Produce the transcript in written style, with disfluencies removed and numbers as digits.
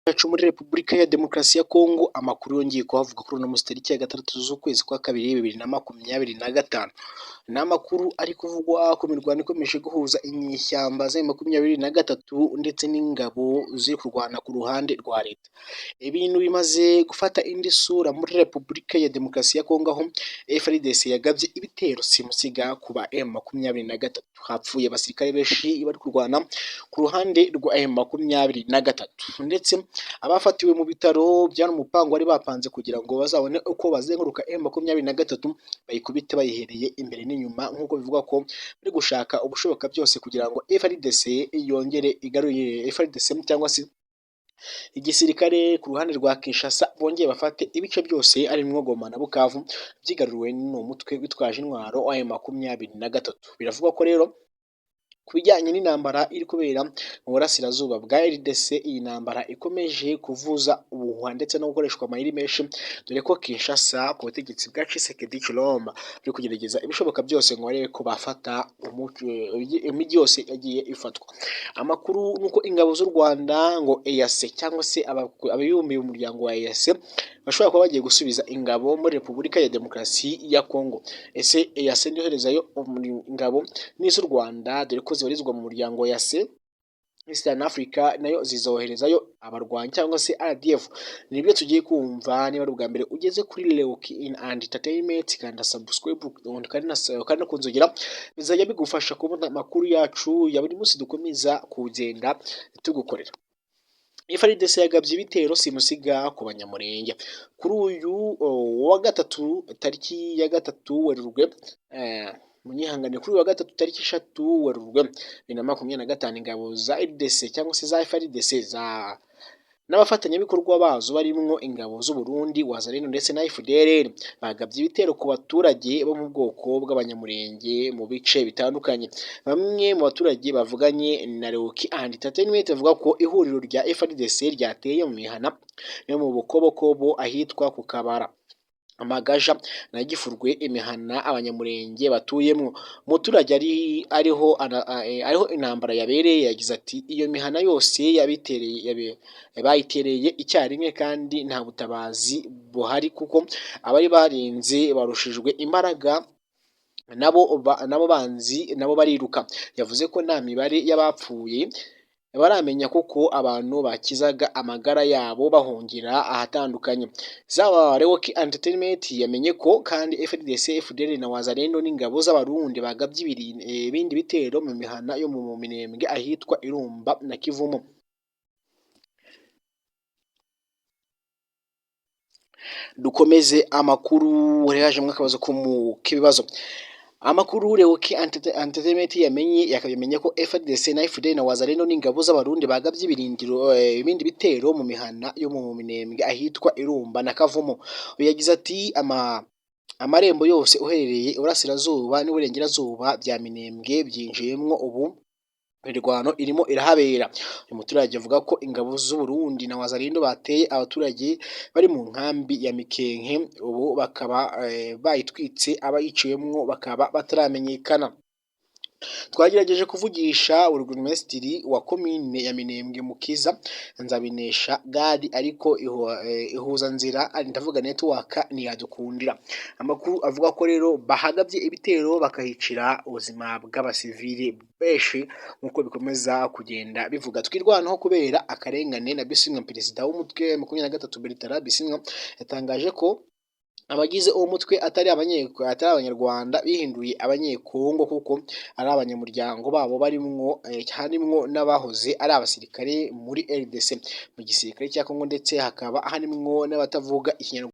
yacu muri Repubulika ya Demokarasi ya Kongo, amakuru yongeye kuhavuga kuri uno munsi tariki ya 6 z'ukwezi kwa kabiri 2025. Ni amakuru ari kuvugwa ku mirwano ikomeje guhuza inyeshyamba za M23 ndetse n'ingabo ziri kurwana ku ruhande rwa leta. Ibintu bimaze gufata indi sura muri Repubulika ya Demokarasi ya Kongo, aho FARDC yagabye ibitero simusiga ku ba M23. Hapfuye abasirikare benshi bari kurwana ku ruhande rwa M23, ndetse abafatiwe mu bitaro byari umupango wari bapanze kugira ngo bazabone uko bazenguruka M23 bayikubite bayihereye imbere n'inyuma, nk'uko bivuga ko bari gushaka ubushoboka byose kugira ngo FARDC yongere igaruye FARDC cyangwa se igisirikare ku ruhande rwa Kinshasa bongeye bafate ibice byose arimwo Goma na Bukavu byigaruriwe n'umutwe witwaje intwaro wa M23. Biravugwa ko rero ku bijyanye n'intambara iri kubera mu burasirazuba bwa RDC, iyi ntambara ikomeje kuvuza ubuhuha ndetse no gukoreshwa amayeri menshi, dore ko Kinshasa ku butegetsi bwa Tshisekedi Tshilombo bari kugerageza ibishoboka byose ngo barebe ko bafata imijyi yose yagiye ifatwa. Amakuru nuko ingabo z'u Rwanda ngo EAC cyangwa se abiyumbiye umuryango wa EAC bashobora kuba bagiye gusubiza ingabo muri Repubulika ya Demokarasi ya Kongo. Ese EAC ndiherezayo ingabo n'iz'u Rwanda, dore ko zibarizwa mu muryango wa EAC Eastern Africa, nayo zizoherezayo abarwanyi cyangwa se RDF? Nibyo tugiye kumva. Niba ari ubwa mbere ugeze kuri Leoki in and Entertainment, kanda subscribe kandi kunzogera, bizajya bigufasha kubona amakuru yacu ya buri munsi dukomeza kugenda tugukorera. FARDC yagabye ibitero simusiga ku banyamurenge kuri uyu wa gatatu tariki ya 3 Werurwe munyihangane kuri wa gatatu tariki 3 Werurwe 2025, ingabo za RDC cyangwa se za FARDC n'abafatanyabikorwa bazo barimwo ingabo z'u Burundi, Wazalendo ndetse na FDLR bagabye ibitero ku baturage bo mu bwoko bw'abanyamurenge mu bice bitandukanye. Bamwe mu baturage bavuganye na Leoki and Entertainment bavuga ko ihuriro rya FARDC ryateye mu mihana yo mu Bukobokobo ahitwa ku Kabara, Amagaja na Gifurwe, imihana abanyamurenge batuyemo. Umuturage ariho intambara yabereye yagize ati iyo mihana yose bayitereye icyarimwe kandi nta butabazi buhari kuko abari barinze barushijwe imbaraga, nabo banzi nabo bariruka. Yavuze ko nta mibare y'abapfuye baramenya kuko abantu bakizaga amagara yabo bahungira ahatandukanye. Zaba Leoki Entertainment yamenye ko kandi FARDC, FDL na Wazalendo n'ingabo z'abarundi bagabye ibindi bitero mu mihana yo mu Minembwe ahitwa Irumba na Kivumu. Dukomeze amakuru reaje mwakabazo k'ibibazo. Amakuru Leoki Entertainment yamenye ko FARDC na FDL na Wazalendo n'ingabo z'abarundi bagabye ibindi bitero mu mihana yo mu Minembwe ahitwa Irumba na Kavumu. Yagize ati amarembo yose uherereye urasirazuba n'uburengerazuba bya Minembwe byinjiyemwo ubu imirwano irimo irahabera. Uyu muturage avuga ko ingabo z'u Burundi na Wazalendo bateye abaturage bari mu nkambi ya Mikenke, ubu bakaba bayitwitse, abayiciyemwo bakaba bataramenyekana. Twagerageje kuvugisha burugumesitiri wa komine ya Minembwe Mukiza Nzabinesha Gadi, ariko ihuza nzira ndavuga network ntiyadukundira. Amakuru avuga ko rero bahagabye ibitero bakahicira ubuzima bw'abasivile benshi, nk'uko bikomeza kugenda bivuga. Twirwanaho kubera akarengane na Bisimwa, perezida w'umutwe 23 Bertrand Bisimwa yatangaje ko abagize uwo mutwe atari abanyarwanda bihinduye abanyekongo kuko ari abanyamuryango babo barimwo harimwo n'abahoze ari abasirikare muri RDC mu gisirikare cya Kongo, ndetse hakaba harimwo n'abatavuga Ikinyarwanda.